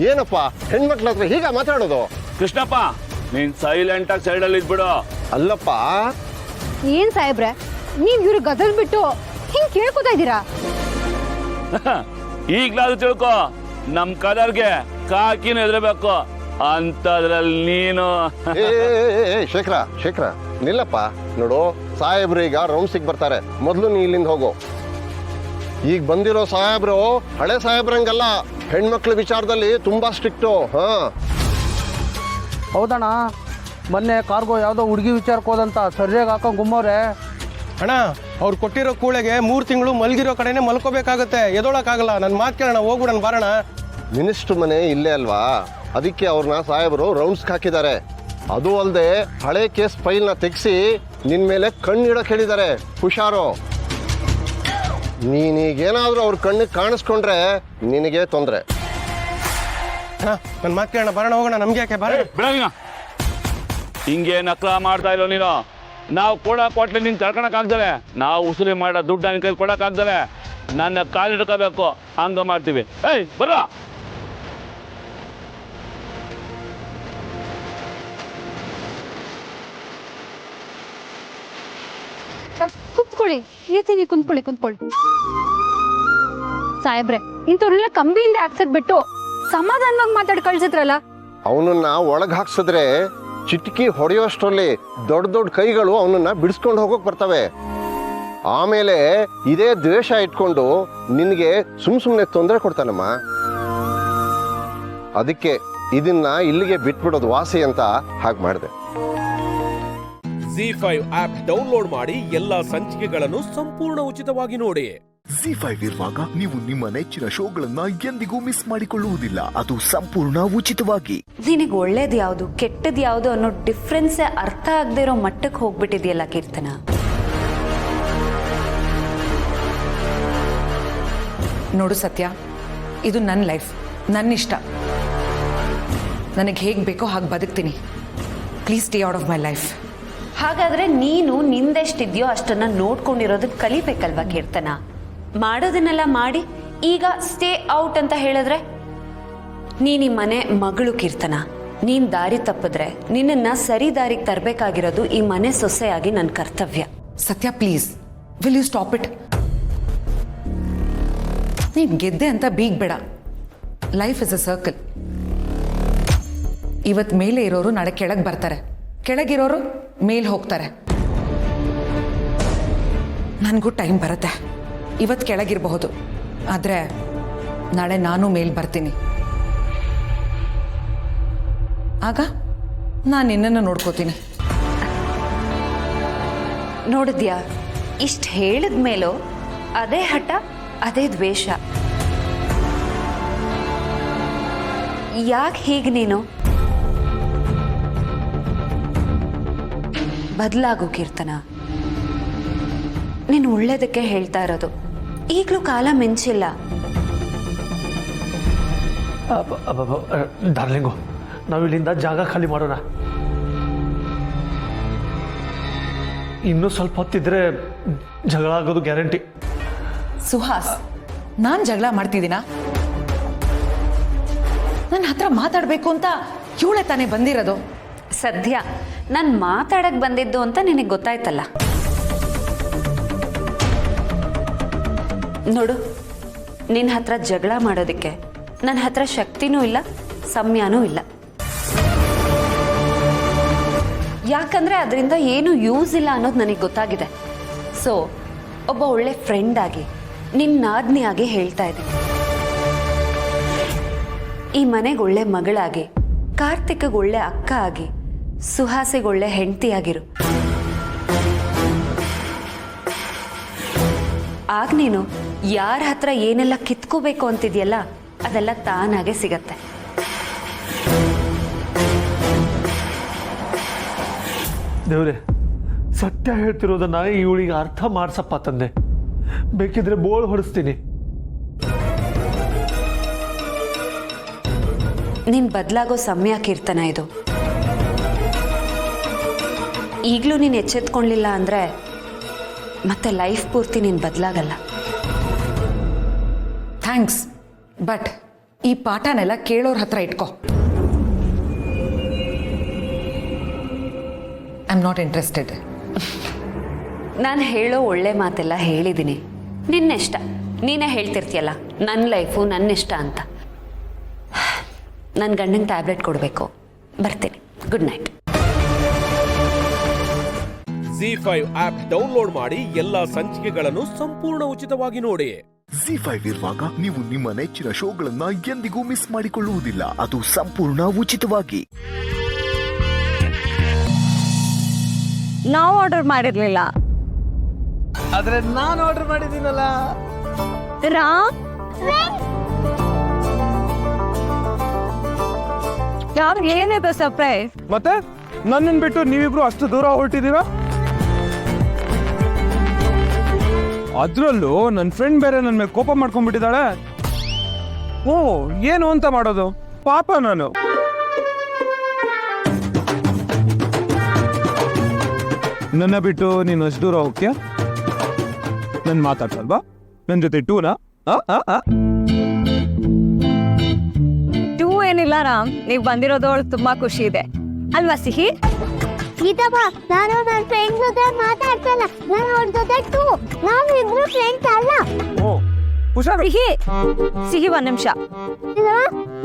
ಏನಪ್ಪ ಹೆಣ್ಮಕ್ಳ ಹತ್ರ ಹೀಗ ಮಾತಾಡೋದು? ಕೃಷ್ಣಪ್ಪ, ನೀನ್ ಸೈಲೆಂಟ್ ಆಗಿ ಸೈಡ್ ಅಲ್ಲಿ ಇದ್ಬಿಡು. ಅಲ್ಲಪ್ಪ, ಏನ್ ಸಾಹೇಬ್ರೆ, ನೀವ್ ಇವ್ರು ಗದಲ್ ಬಿಟ್ಟು ಹಿಂಗ್ ಕೇಳ್ಕೊತಾ ಇದ್ದೀರಾ? ಈಗ್ಲಾದ್ರು ತಿಳ್ಕೊ, ನಮ್ ಕದರ್ಗೆ ಕಾಕಿನ ಎದ್ರಬೇಕು ಅಂತದ್ರಲ್ಲಿ ನೀನು. ಶೇಖರ ನಿಲ್ಲಪ್ಪ. ನೋಡು, ಸಾಹೇಬ್ರು ಈಗ ರೌಂಡ್ಸಿಗೆ ಬರ್ತಾರೆ. ಮೊದಲು ನೀ ಇಲ್ಲಿಂದ ಹೋಗು. ಈಗ ಬಂದಿರೋ ಸಾಹೇಬ್ರು ಹಳೆ ಸಾಹೇಬ್ರಂಗಲ್ಲ, ಹೆಣ್ಮಕ್ಳ ವಿಚಾರದಲ್ಲಿ ತುಂಬಾ ಸ್ಟ್ರಿಕ್ಟು. ಹೌದಣ್ಣ, ಮೊನ್ನೆ ಕಾರ್ಗೋ ಯಾವುದೋ ಹುಡುಗಿ ವಿಚಾರಕ್ಕೆ ಹೋದಂತ ಸರಿಯಾಗಿ ಹಾಕೊಂಡು ಗುಮ್ಮವ್ರೆ. ಅಣ್ಣ ಅವ್ರು ಕೊಟ್ಟಿರೋ ಕೂಳೆಗೆ 3 ತಿಂಗಳು ಮಲಗಿರೋ ಕಡೆನೇ ಮಲ್ಕೋಬೇಕಾಗತ್ತೆ, ಎದೊಳಕ್ಕಾಗಲ್ಲ. ನನ್ನ ಮಾತು ಕೇಳೋಣ, ಹೋಗ್ಬಿಡೋಣ ಬಾರಣ. ಮಿನಿಸ್ಟ್ರ್ ಮನೆ ಇಲ್ಲೇ ಅಲ್ವಾ, ಅದಕ್ಕೆ ಅವ್ರನ್ನ ಸಾಹೇಬರು ರೌಂಡ್ಸ್ಗೆ ಹಾಕಿದ್ದಾರೆ. ಅದು ಅಲ್ಲದೆ ಹಳೆ ಕೇಸ್ ಫೈಲ್ನ ತೆಗೆಸಿ ನಿನ್ನ ಮೇಲೆ ಕಣ್ಣಿಡಕ್ಕೆ ಹೇಳಿದ್ದಾರೆ. ಹುಷಾರು, ನೀನೀಗೇನಾದರೂ ಅವ್ರ ಕಣ್ಣಿಗೆ ಕಾಣಿಸ್ಕೊಂಡ್ರೆ ನಿನಗೆ ತೊಂದರೆ. ನನ್ನ ಮಾತು ಕೇಳೋಣ, ಬಾರಣ ಹೋಗೋಣ. ನಮ್ಗೆ ಯಾಕೆ ಬಾರ ಬಿಡ. ಹಿಂಗೆ ನಕಲ ಮಾಡ್ತಾ ಇಲ್ಲೋ ನೀನು. ನಾವು ಕೊಟ್ಲಿ ನೀನು ತಡ್ಕೊಳಕ್ಕಾಗ್ತಾರೆ. ನಾವು ಉಸುಲಿ ಮಾಡೋ ದುಡ್ಡು ನನ್ನ ಕೈ ಕೊಡೋಕ್ಕಾಗ್ತಾರೆ. ನನ್ನ ಕಾಲಿಡ್ಕೋಬೇಕು, ಹಂಗ ಮಾಡ್ತೀವಿ. ಏಯ್ ಬರ. ಕುತ್ಕೊಳ್ಳಿ, ಏತೀನಿ, ಕುಂತ್ಕೊಳ್ಳಿ. ಸಾಹೇಬ್ರೆ, ಇಂಥವ್ರೆಲ್ಲ ಕಂಬಿಯಿಂದ ಹಾಕ್ಸದ್ಬಿಟ್ಟು ಸಮಾಧಾನವಾಗಿ ಮಾತಾಡಿ ಕಳ್ಸಿದ್ರಲ್ಲ. ಅವನನ್ನ ಒಳಗೆ ಹಾಕ್ಸಿದ್ರೆ ಚಿಟಕಿ ಹೊಡೆಯೋಷ್ಟರಲ್ಲಿ ದೊಡ್ಡ ದೊಡ್ಡ ಕೈಗಳು ಅವನನ್ನ ಬಿಡಿಸ್ಕೊಂಡು ಹೋಗೋಕೆ ಬರ್ತವೆ. ಆಮೇಲೆ ಇದೇ ದ್ವೇಷ ಇಟ್ಕೊಂಡು ನಿನಗೆ ಸುಮ್ಮನೆ ತೊಂದರೆ ಕೊಡ್ತಾನಮ್ಮ. ಅದಕ್ಕೆ ಇದನ್ನ ಇಲ್ಲಿಗೆ ಬಿಟ್ಬಿಡೋದು ವಾಸಿ ಅಂತ ಹಾಗೆ ಮಾಡಿದೆ. ZEE5 ಆಪ್ ಡೌನ್ಲೋಡ್ ಮಾಡಿ ಎಲ್ಲಾ ಸಂಚಿಕೆಗಳನ್ನು ಸಂಪೂರ್ಣ ಉಚಿತವಾಗಿ ನೋಡಿ. ZEE5 ಇರುವಾಗ ನೀವು ನಿಮ್ಮ ನೆಚ್ಚಿನ ಶೋಗಳನ್ನ ಎಂದಿಗೂ ಮಿಸ್ ಮಾಡಿಕೊಳ್ಳುವುದಿಲ್ಲ, ಅದು ಸಂಪೂರ್ಣ ಉಚಿತವಾಗಿ. ನಿನಗೆ ಒಳ್ಳೇದು ಯಾವುದು ಕೆಟ್ಟದ್ದು ಯಾವುದು ಅನ್ನೋ ಡಿಫ್ರೆನ್ಸೇ ಅರ್ಥ ಆಗದೆ ಇರೋ ಮಟ್ಟಕ್ಕೆ ಹೋಗ್ಬಿಟ್ಟಿದೆಯಲ್ಲ ಕೀರ್ತನ. ನೋಡು ಸತ್ಯ, ಇದು ನನ್ನ ಲೈಫ್, ನನ್ನ ಇಷ್ಟ. ನನಗೆ ಹೇಗೆ ಬೇಕೋ ಹಾಗೆ ಬದುಕ್ತೀನಿ. Please stay out of my life. ಹಾಗಾದ್ರೆ ನೀನು ನಿಂದೆಷ್ಟಿದ್ಯೋ ಅಷ್ಟನ್ನ ನೋಡ್ಕೊಂಡಿರೋದಕ್ಕೆ ಕಲಿಬೇಕಲ್ವಾ ಕೀರ್ತನ. ಮಾಡೋದನ್ನೆಲ್ಲ ಮಾಡಿ ಈಗ ಸ್ಟೇ ಔಟ್ ಅಂತ ಹೇಳಿದ್ರೆ ನೀನ್ ಈ ಮನೆ ಮಗಳು ಕೀರ್ತನ. ನೀನ್ ದಾರಿ ತಪ್ಪಿದ್ರೆ ನಿನ್ನನ್ನ ಸರಿ ದಾರಿಗೆ ತರಬೇಕಾಗಿರೋದು ಈ ಮನೆ ಸೊಸೆಯಾಗಿ ನನ್ನ ಕರ್ತವ್ಯ. Satya please, will you stop it? ನೀನು ಗೆದ್ದೆ ಅಂತ ಬೀಗ್ಬೇಡ. Life is a circle. ಇವತ್ತು ಮೇಲೆ ಇರೋರು ನಾಳೆ ಕೆಳಗೆ ಬರ್ತಾರೆ, ಕೆಳಗಿರೋರು ಮೇಲೆ ಹೋಗ್ತಾರೆ. ನನಗೂ ಟೈಮ್ ಬರುತ್ತೆ. ಇವತ್ತು ಕೆಳಗಿರಬಹುದು, ಆದರೆ ನಾಳೆ ನಾನು ಮೇಲೆ ಬರ್ತೀನಿ. ಆಗ ನಾನು ನಿನ್ನನ್ನು ನೋಡ್ಕೋತೀನಿ. ನೋಡಿದ್ಯಾ, ಇಷ್ಟು ಹೇಳಿದ ಮೇಲೂ ಅದೇ ಹಠ, ಅದೇ ದ್ವೇಷ. ಯಾಕೆ ಹೀಗೆ ನೀನು? ಬದಲಾಗು ಕೀರ್ತನ. ನೀನು ಒಳ್ಳೇದಕ್ಕೆ ಹೇಳ್ತಾ ಇರೋದು. ಈಗಲೂ ಕಾಲ ಮಿಂಚಿಲ್ಲ. ಡಾರ್ಲಿಂಗು, ನಾವು ಇಲ್ಲಿಂದ ಜಾಗ ಖಾಲಿ ಮಾಡೋಣ. ಇನ್ನೂ ಸ್ವಲ್ಪ ಹೊತ್ತಿದ್ರೆ ಜಗಳ ಆಗೋದು ಗ್ಯಾರಂಟಿ. ಸುಹಾಸ್, ನಾನು ಜಗಳ ಮಾಡ್ತಿದ್ದೀನಾ? ನನ್ನ ಹತ್ರ ಮಾತಾಡಬೇಕು ಅಂತ ಇವಳೆ ತಾನೇ ಬಂದಿರೋದು. ಸದ್ಯ ನಾನು ಮಾತಾಡಕ್ ಬಂದಿದ್ದು ಅಂತ ನಿನಗೆ ಗೊತ್ತಾಯ್ತಲ್ಲ. ನೋಡು, ನಿನ್ನ ಹತ್ರ ಜಗಳ ಮಾಡೋದಕ್ಕೆ ನನ್ನ ಹತ್ರ ಶಕ್ತಿನೂ ಇಲ್ಲ, ಸಮಯನೂ ಇಲ್ಲ. ಯಾಕಂದ್ರೆ ಅದರಿಂದ ಏನು ಯೂಸ್ ಇಲ್ಲ ಅನ್ನೋದು ನನಗೆ ಗೊತ್ತಾಗಿದೆ. ಸೊ ಒಬ್ಬ ಒಳ್ಳೆ ಫ್ರೆಂಡ್ ಆಗಿ, ನಿನ್ನ ನಾದ್ನಿಯಾಗಿ ಹೇಳ್ತಾ ಇದ್ದೀನಿ, ಈ ಮನೆಗೆ ಒಳ್ಳೆ ಮಗಳಾಗಿ, ಕಾರ್ತಿಕ್ಗೆ ಒಳ್ಳೆ ಅಕ್ಕ ಆಗಿ, ಸುಹಾಸಿಗೆ ಒಳ್ಳೆ ಹೆಂಡತಿಯಾಗಿರು. ಆಗ ನೀನು ಯಾರ ಹತ್ರ ಏನೆಲ್ಲ ಕಿತ್ಕೋಬೇಕು ಅಂತಿದ್ಯಲ್ಲ ಅದೆಲ್ಲ ತಾನಾಗೆ ಸಿಗತ್ತೆ. ದೇವ್ರೆ, ಸತ್ಯ ಹೇಳ್ತಿರೋದನ್ನ ಇವಳಿಗೆ ಅರ್ಥ ಮಾಡ್ಸಪ್ಪ ತಂದೆ. ಬೇಕಿದ್ರೆ ಬೋಳ್ ಹೊಡಿಸ್ತೀನಿ. ನೀನ್ ಬದಲಾಗೋ ಸಮಯ ಕೀರ್ತನ ಇದು. ಈಗಲೂ ನೀನು ಎಚ್ಚೆತ್ಕೊಳ್ಳಿಲ್ಲ ಅಂದ್ರೆ ಮತ್ತೆ ಲೈಫ್ ಪೂರ್ತಿ ನೀನು ಬದಲಾಗಲ್ಲ. ಥ್ಯಾಂಕ್ಸ್, ಬಟ್ ಈ ಪಾಠನೆಲ್ಲ ಕೇಳೋರ ಹತ್ರ ಇಟ್ಕೋ. I am not interested. ನಾನು ಹೇಳೋ ಒಳ್ಳೆ ಮಾತೆಲ್ಲ ಹೇಳಿದ್ದೀನಿ. ನಿನ್ನಿಷ್ಟ, ನೀನೇ ಹೇಳ್ತಿರ್ತೀಯಲ್ಲ ನನ್ನ ಲೈಫು ನನ್ನಿಷ್ಟ ಅಂತ. ನನ್ನ ಗಂಡಂಗೆ ಟ್ಯಾಬ್ಲೆಟ್ ಕೊಡಬೇಕು, ಬರ್ತೀನಿ. Good night. ZEE5 app download ಮಾಡಿ ಎಲ್ಲಾ ಸಂಚಿಕೆಗಳನ್ನು ಸಂಪೂರ್ಣ ಉಚಿತವಾಗಿ ನೋಡಿ. ZEE5 ಇರುವಾಗ ನೀವು ನಿಮ್ಮ ನೆಚ್ಚಿನ ಶೋಗಳನ್ನ ಎಂದಿಗೂ ಮಿಸ್ ಮಾಡಿಕೊಳ್ಳುವುದಿಲ್ಲ, ಅದು ಸಂಪೂರ್ಣ ಉಚಿತವಾಗಿ. ನಾವು ಆರ್ಡರ್ ಮಾಡಿರ್ಲಿಲ್ಲ. ಆದ್ರೆ ನಾನು ಆರ್ಡರ್ ಮಾಡಿದ್ದೀನಲ್ಲ. ಏನಿದೆ ಸರ್ಪ್ರೈಸ್? ಮತ್ತೆ ನನ್ನನ್ನು ಬಿಟ್ಟು ನೀವಿಬ್ರು ಅಷ್ಟು ದೂರ ಹೊರಟಿದ್ದೀರಾ? ಅದ್ರಲ್ಲೂ ನನ್ನ ಫ್ರೆಂಡ್ ಬೇರೆ ನನ್ನ ಮೇಲೆ ಕೋಪ ಮಾಡ್ಕೊಂಡ್ಬಿಟ್ಟಿದ್ದಾಳೆ. ಓ, ಏನು ಅಂತ ಮಾಡೋದು ಪಾಪ. ನಾನು ನನ್ನ ಬಿಟ್ಟು ನೀನು ಅಷ್ಟು ದೂರ ಹೋಗ್ತೀಯ? ನನ್ ಮಾತಾಡ್ಸಲ್ವಾ ನನ್ನ ಜೊತೆ ಟೂನಾ? ಟೂ ಏನಿಲ್ಲ ರಾಮ್, ನೀವ್ ಬಂದಿರೋದು ಅವಳು ತುಂಬಾ ಖುಷಿ ಇದೆ ಅಲ್ವಾ ಸಿಹಿ? ನಾನು ನನ್ನ ಫ್ರೆಂಡ್ ಜೊತೆ ಮಾತಾಡ್ತಲ್ಲ, ನಾನು ಅವ್ರ ಜೊತೆ ಟೂ, ನಾವು ಇಬ್ರು ಫ್ರೆಂಡ್ಸ್ ಅಲ್ಲ. ಹುಷಾರು. ಸಿಹಿ ಒಂದ್ ನಿಮಿಷ,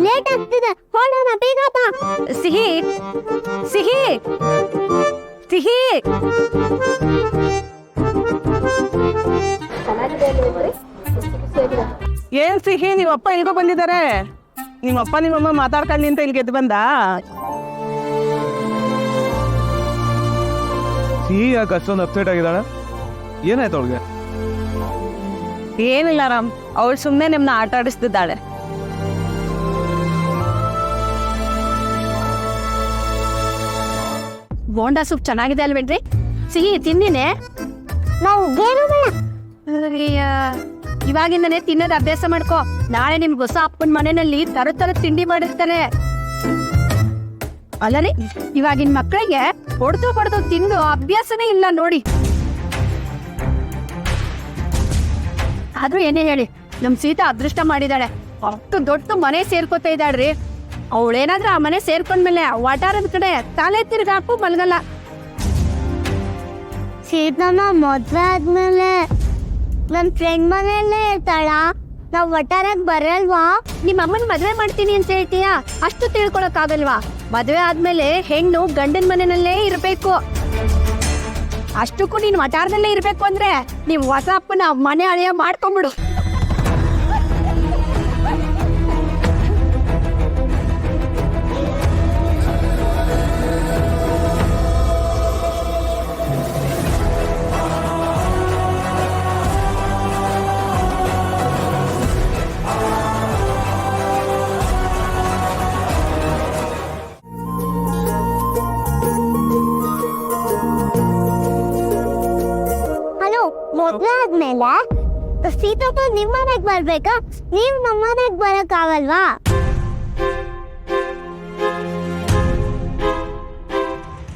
ಲೇಟ್ ಆಗ್ತಿದೆ, ಹೊರಡೋಣ ಬೇಗ ಬಾ. ಸಿಹಿ ಸಿಹಿ ಸಿಹಿ ಏನ್ ಸಿಹಿ, ನೀವಪ್ಪ ಇಲ್ಗೋ ಬಂದಿದ್ದಾರೆ? ನಿಮ್ಮಪ್ಪ ನಿಮ್ಮಮ್ಮ ಮಾತಾಡ್ಕೊಂಡು ಅಂತ ಇಲ್ಲಿ ಗೆದ್ದು ಬಂದ? ಸಿಹಿ ಯಾಕೆ ಅಷ್ಟೊಂದು ಅಪ್ಸೆಟ್ ಆಗಿದ್ದಾಳೆ? ಏನಾಯ್ತು ಅವಳಿಗೆ? ಏನಿಲ್ಲ ರಾಮ್, ಅವಳು ಸುಮ್ಮನೆ ನಿಮ್ನ ಆಟ ಆಡಿಸ್ತಿದ್ದಾಳೆ. ಬೋಂಡಾ ಸೂಪ್ ಚೆನ್ನಾಗಿದೆ ಅಲ್ವೇನ್ರಿ? ಸಿಹಿ ತಿಂದಿನೇ? ನಾವು ಇವಾಗಿಂದನೇ ತಿನ್ನೋದು ಅಭ್ಯಾಸ ಮಾಡ್ಕೋ. ನಾಳೆ ನಿಮ್ಗೆ ಹೊಸ ಅಪ್ಪನ ಮನೆಯಲ್ಲಿ ತರ ತಿಂಡಿ ಮಾಡಿರ್ತಾರೆ ಅಲ್ಲರಿ. ಇವಾಗಿನ ಮಕ್ಕಳಿಗೆ ಹೊಡೆದು ತಿಂದು ಅಭ್ಯಾಸನೇ ಇಲ್ಲ ನೋಡಿ. ಆದ್ರೂ ಏನೇ ಹೇಳಿ, ನಮ್ ಸೀತಾ ಅದೃಷ್ಟ ಮಾಡಿದಾಳೆ. ಅಷ್ಟು ದೊಡ್ಡ ಮನೆ ಸೇರ್ಕೋತಾ ಇದ್ದಾಳ್ರಿ. ಅವಳೇನಾದ್ರೂ ಆ ಮನೆ ಸೇರ್ಕೊಂಡ್ಮೇಲೆ ವಟಾರದ ಕಡೆ ತಲೆ ತಿರ್ಗಾಕು ಮಲ್ಗಲ್ಲ. ಸೀತಮ್ಮ ಮದ್ವೆ ಆದ್ಮೇಲೆ ನನ್ ಫ್ರೆಂಡ್ ಮನೆಯಲ್ಲೇ ಇರ್ತಾಳ, ನಾವ್ ವಟಾರಕ್ ಬರಲ್ವಾ? ನಿಮ್ಮ ಅಮ್ಮನ್ ಮದ್ವೆ ಮಾಡ್ತೀನಿ ಅಂತ ಹೇಳ್ತೀಯಾ? ಅಷ್ಟು ತಿಳ್ಕೊಳಕ್ ಆಗಲ್ವಾ? ಮದ್ವೆ ಆದ್ಮೇಲೆ ಹೆಣ್ಣು ಗಂಡನ ಮನೆಯಲ್ಲೇ ಇರ್ಬೇಕು. ಅಷ್ಟಕ್ಕೂ ನೀನ್ ವಟಾರದಲ್ಲೇ ಇರ್ಬೇಕು ಅಂದ್ರೆ ನೀವ್ ಹೊಸ ಅಪ್ಪನ ಮನೆ ಅಳಿಯ ಮಾಡ್ಕೊಂಡ್ಬಿಡು. ಮದ್ವೆ ಆದ್ಮೇಲೆ ಸೀತಪ್ಪ ನಿಮ್ ಮನೆಗ್ ಬರ್ಬೇಕಾ? ನೀವ್ ನಮ್ಮ ಮನೆಗ್ ಬರಕ್ ಆಗಲ್ವಾ?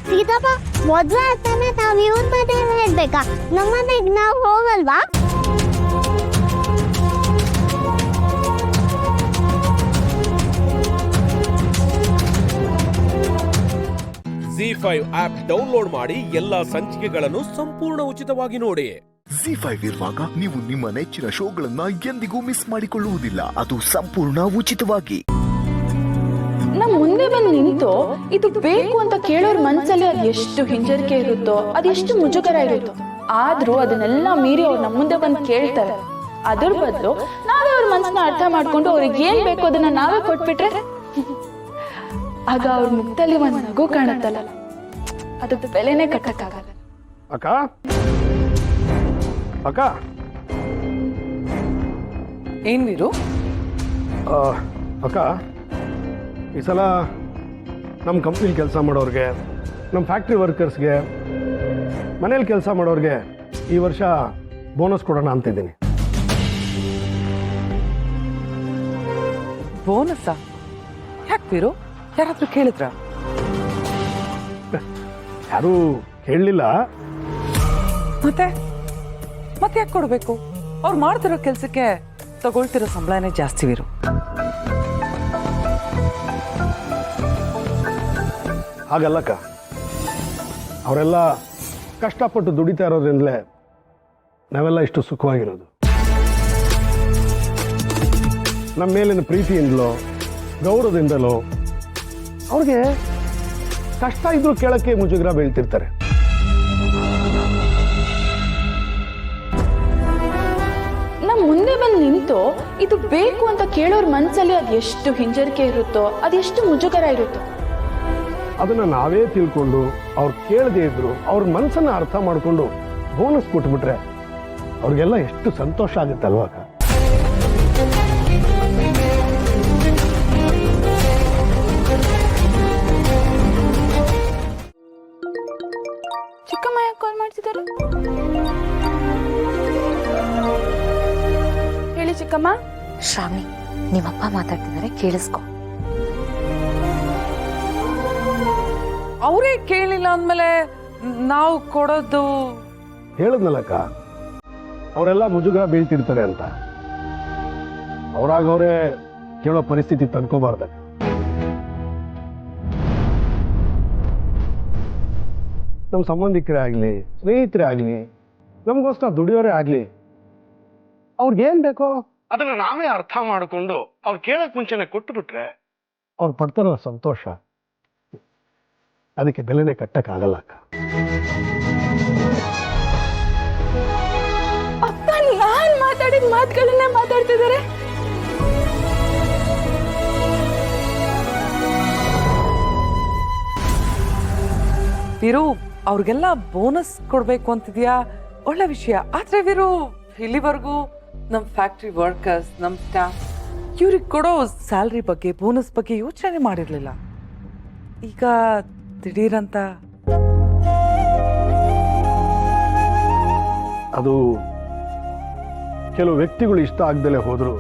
ಸೀತಪ್ಪ ಮದ್ವೆ ಆದ್ಮೇಲೆ ನಾವ್ ಇವ್ರ ಮನೆಯಲ್ಲೇ ಇರ್ಬೇಕಾ? ನಮ್ಮ ಮನೆಗ್ ನಾವ್ ಹೋಗಲ್ವಾ? ZEE5 ಆಪ್ ಡೌನ್ಲೋಡ್ ಮಾಡಿ ಎಲ್ಲಾ ಸಂಚಿಕೆಗಳನ್ನು ಸಂಪೂರ್ಣ ಉಚಿತವಾಗಿ ನೋಡಿ. ZEE5 ಇರುವಾಗ ನೀವು ನಿಮ್ಮ ನೆಚ್ಚಿನ ಶೋಗಳನ್ನ ಎಂದಿಗೂ ಮಿಸ್ ಮಾಡಿಕೊಳ್ಳುವುದಿಲ್ಲ, ಅದು ಸಂಪೂರ್ಣ ಉಚಿತವಾಗಿ. ನಮ್ ಮುಂದೆ ಬಂದು ನಿಂತು ಇದು ಬೇಕು ಅಂತ ಕೇಳೋರ್ ಮನ್ಸಲ್ಲಿ ಅದ್ ಎಷ್ಟು ಹಿಂಜರಿಕೆ ಇರುತ್ತೋ, ಅದೆಷ್ಟು ಮುಜುಗರ ಇರುತ್ತೋ, ಆದ್ರೂ ಅದನ್ನೆಲ್ಲ ಮೀರಿ ಅವ್ರು ನಮ್ಮ ಮುಂದೆ ಬಂದು ಕೇಳ್ತಾರೆ. ಅದ್ರ ಬದಲು ನಾವೇ ಅವ್ರ ಮನ್ಸನ್ನ ಅರ್ಥ ಮಾಡ್ಕೊಂಡು ಅವ್ರಿಗೆ ಏನ್ ಬೇಕು ಅದನ್ನ ನಾವೇ ಕೊಟ್ಬಿಟ್ರೆ, ಆಗ ಅವ್ರ ಮುಖದಲ್ಲಿ ಒಂದ್ ನಗು ಕಾಣುತ್ತಲ್ಲ, ಅದಕ್ಕೆ ಬೆಲೆನೇ ಕಟ್ಟಕ್ಕಾಗಲ್ಲ. ಅಕ್ಕ ಅಕ್ಕ ಏನ್ ವೀರು? ಅಕ್ಕ, ಈ ಸಲ ನಮ್ಮ ಕಂಪ್ನಿಲಿ ಕೆಲಸ ಮಾಡೋರಿಗೆ, ನಮ್ಮ ಫ್ಯಾಕ್ಟ್ರಿ ವರ್ಕರ್ಸ್ಗೆ, ಮನೇಲಿ ಕೆಲಸ ಮಾಡೋರಿಗೆ ಈ ವರ್ಷ ಬೋನಸ್ ಕೊಡೋಣ ಅಂತಿದ್ದೀನಿ. ಬೋನಸ್ಸಾ? ಯಾಕೆ ವೀರು? ಯಾರಾದ್ರೂ ಕೇಳಿದ್ರ? ಯಾರೂ ಹೇಳಲಿಲ್ಲ. ಮತ್ತೆ ಯಾಕೆ ಕೊಡಬೇಕು? ಅವ್ರು ಮಾಡ್ತಿರೋ ಕೆಲಸಕ್ಕೆ ತಗೊಳ್ತಿರೋ ಸಂಬಳನೇ ಜಾಸ್ತಿ ವೀರು. ಹಾಗಲ್ಲಕ್ಕ, ಅವರೆಲ್ಲ ಕಷ್ಟಪಟ್ಟು ದುಡಿತಾ ಇರೋದ್ರಿಂದಲೇ ನಾವೆಲ್ಲ ಇಷ್ಟು ಸುಖವಾಗಿರೋದು. ನಮ್ಮ ಮೇಲಿನ ಪ್ರೀತಿಯಿಂದಲೋ ಗೌರವದಿಂದಲೋ ಅವ್ರಿಗೆ ಕಷ್ಟ ಇದ್ರೂ ಕೇಳಕ್ಕೆ ಮುಜುಗರ ಬೀಳ್ತಿರ್ತಾರೆ. ನಮ್ ಮುಂದೆ ಬಂದು ನಿಂತು ಇದು ಬೇಕು ಅಂತ ಕೇಳೋರ್ ಮನ್ಸಲ್ಲಿ ಅದ್ ಎಷ್ಟು ಹಿಂಜರಿಕೆ ಇರುತ್ತೋ, ಅದೆಷ್ಟು ಮುಜುಗರ ಇರುತ್ತೋ, ಅದನ್ನು ನಾವೇ ತಿಳ್ಕೊಂಡು ಅವ್ರು ಕೇಳದೇ ಇದ್ರು ಅವ್ರ ಮನಸ್ಸನ್ನು ಅರ್ಥ ಮಾಡಿಕೊಂಡು ಬೋನಸ್ ಕೊಟ್ಬಿಟ್ರೆ ಅವ್ರಿಗೆಲ್ಲ ಎಷ್ಟು ಸಂತೋಷ ಆಗುತ್ತಲ್ವಾ ಅಕ್ಕ? ಚಿಕ್ಕಮ್ಮ ಯಾಕೆ ಕಾಲ್ ಮಾಡ್ತಿದ್ದಾರೆ? ಹೇಳಿ ಚಿಕ್ಕಮ್ಮ. ಶ್ರಾವಣಿ, ನಿಮ್ಮಪ್ಪ ಮಾತಾಡ್ತಿದ್ದಾರೆ, ಕೇಳಿಸ್ಕೊ. ಅವರೇ ಕೇಳಿಲ್ಲ ಅಂದ್ಮೇಲೆ ನಾವು ಕೊಡೋದು ಹೇಳಿದ್ನಲ್ಲಕ್ಕ, ಅವರೆಲ್ಲ ಮುಜುಗ ಬೀಳ್ತಿರ್ತಾರೆ ಅಂತ. ಅವರಾಗವ್ರೆ ಕೇಳೋ ಪರಿಸ್ಥಿತಿ ತಂದ್ಕೋಬಾರ್ದ. ನಮ್ಮ ಸಂಬಂಧಿಕರೇ ಆಗಲಿ, ಸ್ನೇಹಿತರೇ ಆಗಲಿ, ನಮಗೋಸ್ಕರ ದುಡಿಯೋರೇ ಆಗಲಿ, ಅವ್ರಿಗೇನು ಬೇಕೋ ಅದನ್ನು ನಾವೇ ಅರ್ಥ ಮಾಡಿಕೊಂಡು ಅವ್ರು ಕೇಳೋಕೆ ಮುಂಚೆನೆ ಕೊಟ್ಟುಬಿಟ್ರೆ ಅವ್ರು ಪಡ್ತಾರೋ ಸಂತೋಷ, ಅದಕ್ಕೆ ಬೆಲೆನೇ ಕಟ್ಟಕ್ಕಾಗಲ್ಲ ಅಕ್ಕ. ಅಪ್ಪ ನಾನ್ ಮಾತಾಡಿದ ಮಾತುಗಳನ್ನೇ ಮಾತಾಡ್ತಿದ್ದಾರೆ. ವೀರು, ಅವ್ರಿಗೆಲ್ಲ ಬೋನಸ್ ಕೊಡ್ಬೇಕು ಅಂತಿದ್ಯಾ, ಒಳ್ಳೆ ವಿಷಯ. ಆದ್ರೆ ವೀರು, ಇಲ್ಲಿವರೆಗೂ ನಮ್ ಫ್ಯಾಕ್ಟ್ರಿ ವರ್ಕರ್ಸ್, ನಮ್ ಸ್ಟಾಫ್ ಇವ್ರಿಗೆ ಕೊಡೋ ಸ್ಯಾಲ್ರಿ ಬಗ್ಗೆ, ಬೋನಸ್ ಬಗ್ಗೆ ಯೋಚನೆ ಮಾಡಿರ್ಲಿಲ್ಲ. ಈಗ ದಿಢೀರಂತ ಅದು ಕೆಲವು ವ್ಯಕ್ತಿಗಳು ಇಷ್ಟ ಆಗ್ದಲೇ ಹೋದ್ರು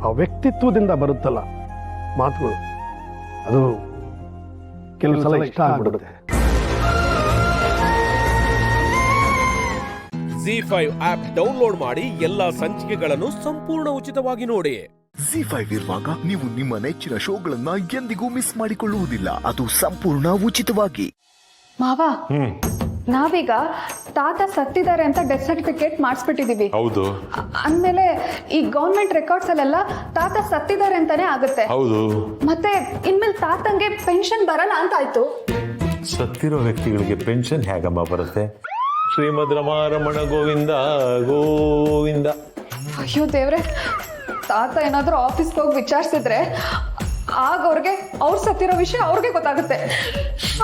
ಆ ವ್ಯಕ್ತಿತ್ವದಿಂದ ಬರುತ್ತಲ್ಲ ಮಾತುಗಳು, ಅದು ಕೆಲವು ಸಲ ಇಷ್ಟ ಆಗ್ಬಿಡುತ್ತೆ. ZEE5 ಆಪ್ ಡೌನ್ಲೋಡ್ ಮಾಡಿ ಎಲ್ಲಾ ಸಂಚಿಕೆಗಳನ್ನು ಸಂಪೂರ್ಣ ಉಚಿತವಾಗಿ ನೋಡಿ. ZEE5 ಇರುವಾಗ ನೀವು ನಿಮ್ಮ ನೆಚ್ಚಿನ ಶೋಗಳನ್ನ ಎಂದಿಗೂ ಮಿಸ್ ಮಾಡಿಕೊಳ್ಳುವುದಿಲ್ಲ, ಅದು ಸಂಪೂರ್ಣ ಉಚಿತವಾಗಿ. ಮಾವ, ನಾವೀಗ ತಾತ ಸತ್ತಿದ್ದಾರೆ ಅಂತ ಡೆತ್ ಸರ್ಟಿಫಿಕೇಟ್ ಮಾಡಿಸ್ಬಿಟ್ಟಿದೀವಿ. ಹೌದು. ಅಂದ್ಮೇಲೆ ಈ ಗೌರ್ಮೆಂಟ್ ರೆಕಾರ್ಡ್ಸ್ ಅಲ್ಲೆಲ್ಲ ತಾತ ಸತ್ತಿದ್ದಾರೆ ಅಂತಾನೆ ಆಗುತ್ತೆ. ಹೌದು. ಮತ್ತೆ ಇನ್ಮೇಲೆ ತಾತಂಗೆ ಪೆನ್ಷನ್ ಬರಲ್ಲ ಅಂತ ಆಯ್ತು. ಸತ್ತಿರೋ ವ್ಯಕ್ತಿಗಳಿಗೆ ಪೆನ್ಷನ್ ಹೇಗಮ್ಮ ಬರುತ್ತೆ? ಶ್ರೀಮದ್ ರಮಾರಮಣ ಗೋವಿಂದ ಗೋವಿಂದ. ಅಯ್ಯೋ ದೇವ್ರೆ, ತಾತ ಏನಾದ್ರೂ ಆಫೀಸ್ಗೆ ಹೋಗಿ ವಿಚಾರಿಸಿದ್ರೆ ಆಗ ಅವ್ರಿಗೆ ಅವ್ರು ಸತ್ತಿರೋ ವಿಷಯ ಅವ್ರಿಗೆ ಗೊತ್ತಾಗುತ್ತೆ.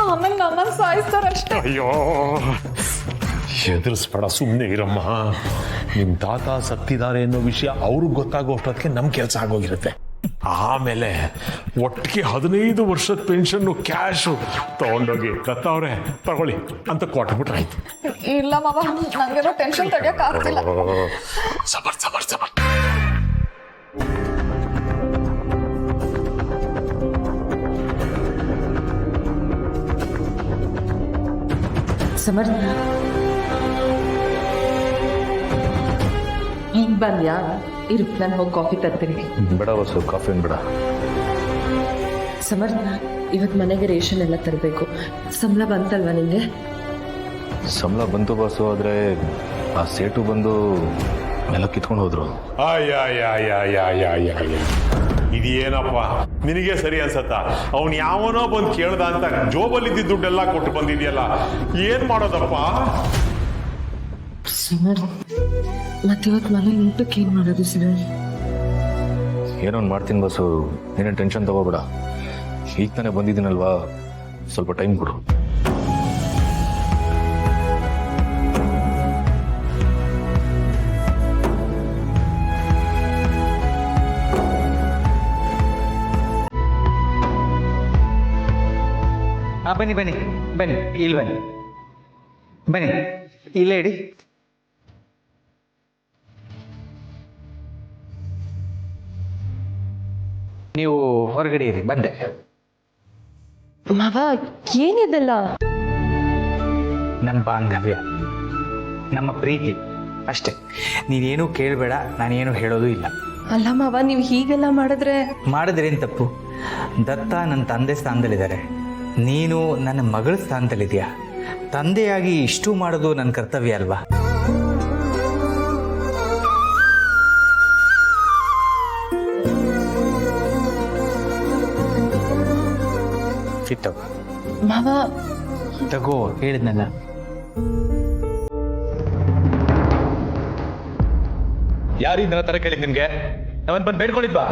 ಆಮೇಲೆ ನಮ್ಮನ್ನು ಸಾಯಿಸ್ತಾರಷ್ಟೇ. ಅಯ್ಯೋ, ಎದುರಿಸ್ಬೇಡ, ಸುಮ್ಮನೆ ಇರಮ್ಮ. ನಿಮ್ಮ ತಾತ ಸತ್ತಿದ್ದಾರೆ ಅನ್ನೋ ವಿಷಯ ಅವ್ರಿಗೆ ಗೊತ್ತಾಗೋಷ್ಟೊತ್ತಿಗೆ ನಮ್ಮ ಕೆಲಸ ಆಗೋಗಿರುತ್ತೆ. ಆಮೇಲೆ ಒಟ್ಟಿಗೆ 15 ವರ್ಷದ ಪೆನ್ಷನ್ ಕ್ಯಾಶು ತಗೊಂಡೋಗಿ ದತ್ತವ್ರೆ ತಗೊಳ್ಳಿ ಅಂತ ಕೊಟ್ಬಿಟ್ರಾಯ್ತು. ಇಲ್ಲ ಮಾವ, ನಂಗೇನೋ ಟೆನ್ಷನ್ ತಡೆಯಕ್ ಆಗ್ತಿಲ್ಲ. ಸಬರ್ ಸಬರ್ ಸಬರ್. ಸಮರ್, ಈಗ ಬಂದ್ಯಾ? ಇರು, ನಾನು ಹೋಗಿ ಕಾಫಿ ತರ್ತೀನಿ. ಬೇಡ ವಸು, ಕಾಫಿ ಬೇಡ. ಸಮರ್, ಇವತ್ತು ಮನೆಗೆ ರೇಷನ್ ಎಲ್ಲ ತರಬೇಕು. ಸಂಬಳ ಬಂತಲ್ವಾ ನಿಂಗೆ? ಸಂಬಳ ಬಂತು ಬಾಸು, ಆದರೆ ಆ ಸೇಟು ಬಂದು ಎಲ್ಲ ಕಿತ್ಕೊಂಡು ಹೋದ್ರು. ಇದೇನಪ್ಪ ನಿನಗೆ ಸರಿ ಅನ್ಸತ್ತ? ಅವ್ನು ಯಾವನೋ ಬಂದು ಕೇಳ್ದ ಅಂತ ಜೋಬಲ್ಲಿದ್ದ ದುಡ್ಡೆಲ್ಲ ಕೊಟ್ಟು ಬಂದಿದ್ಯಲ್ಲ, ಏನ್ ಮಾಡೋದಪ್ಪ? ಸಮರ್, ಮತ್ತಿವತ್ತು ಮನೆ ಊಟಕ್ಕೆ ಏನ್ ಮಾಡೋದು ಸರ್? ಏನೋ ಮಾಡ್ತೀನಿ ಬಾಸು, ಏನೇನು ಟೆನ್ಷನ್ ತಗೋಬೇಡ. ಈಗ ತಾನೇ ಬಂದಿದ್ದೀನಲ್ವಾ, ಸ್ವಲ್ಪ ಟೈಮ್ ಕೊಡು. ಬನ್ನಿ ಬನ್ನಿ ಬನ್ನಿ, ಇಲ್ಲಿ ಬನ್ನಿ ಬನ್ನಿ, ಇಲ್ಲೇ ಇಡಿ. ನೀವು ಹೊರಗಡೆ ಇರಿ, ಬಂದೆ. ಮಾವ, ಏನಿದೆಲ್ಲ? ನಮ್ಮ ಬಾಂಧವ್ಯ, ನಮ್ಮ ಪ್ರೀತಿ ಅಷ್ಟೇ. ನೀನೇನು ಕೇಳಬೇಡ, ನಾನೇನು ಹೇಳೋದು ಇಲ್ಲ. ಅಲ್ಲ ಮಾವ, ನೀವು ಹೀಗೆಲ್ಲ ಮಾಡಿದ್ರೇನು ತಪ್ಪು? ದತ್ತ ನನ್ನ ತಂದೆ ಸ್ಥಾನದಲ್ಲಿದ್ದಾರೆ, ನೀನು ನನ್ನ ಮಗಳ ಸ್ಥಾನದಲ್ಲಿದೆಯಾ. ತಂದೆಯಾಗಿ ಇಷ್ಟು ಮಾಡೋದು ನನ್ನ ಕರ್ತವ್ಯ ಅಲ್ವಾ? ಮಾವ, ತಗೋ, ಹೇಳಿದ್ನಲ್ಲ. ಯಾರಿಂದ ತರ ಕೇಳಿದ್ ನಿಮ್ಗೆ? ನಾವನ್ ಬಂದು ಬೇಡ್ಕೊಂಡಿದ್ವಾ?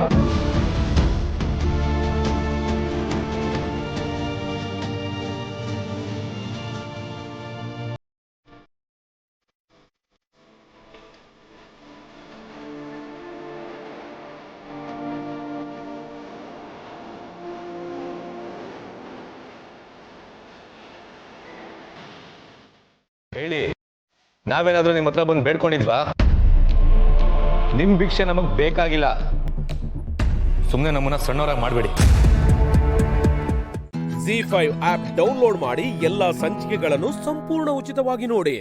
ಹೇಳಿ, ನಾವೇನಾದ್ರೂ ನಿಮ್ಮ ಹತ್ರ ಬಂದು ಬೇಡ್ಕೊಂಡಿದ್ವಾ? ನಿಮ್ಮ ಭಿಕ್ಷೆ ನಮಗೆ ಬೇಕಾಗಿಲ್ಲ. ಸುಮ್ಮನೆ ನಮ್ಮನ್ನ ಸಣ್ಣವರಾಗಿ ಮಾಡಬೇಡಿ. ZEE5 ಆಪ್ ಡೌನ್ಲೋಡ್ ಮಾಡಿ ಎಲ್ಲಾ ಸಂಚಿಕೆಗಳನ್ನು ಸಂಪೂರ್ಣ ಉಚಿತವಾಗಿ ನೋಡಿ.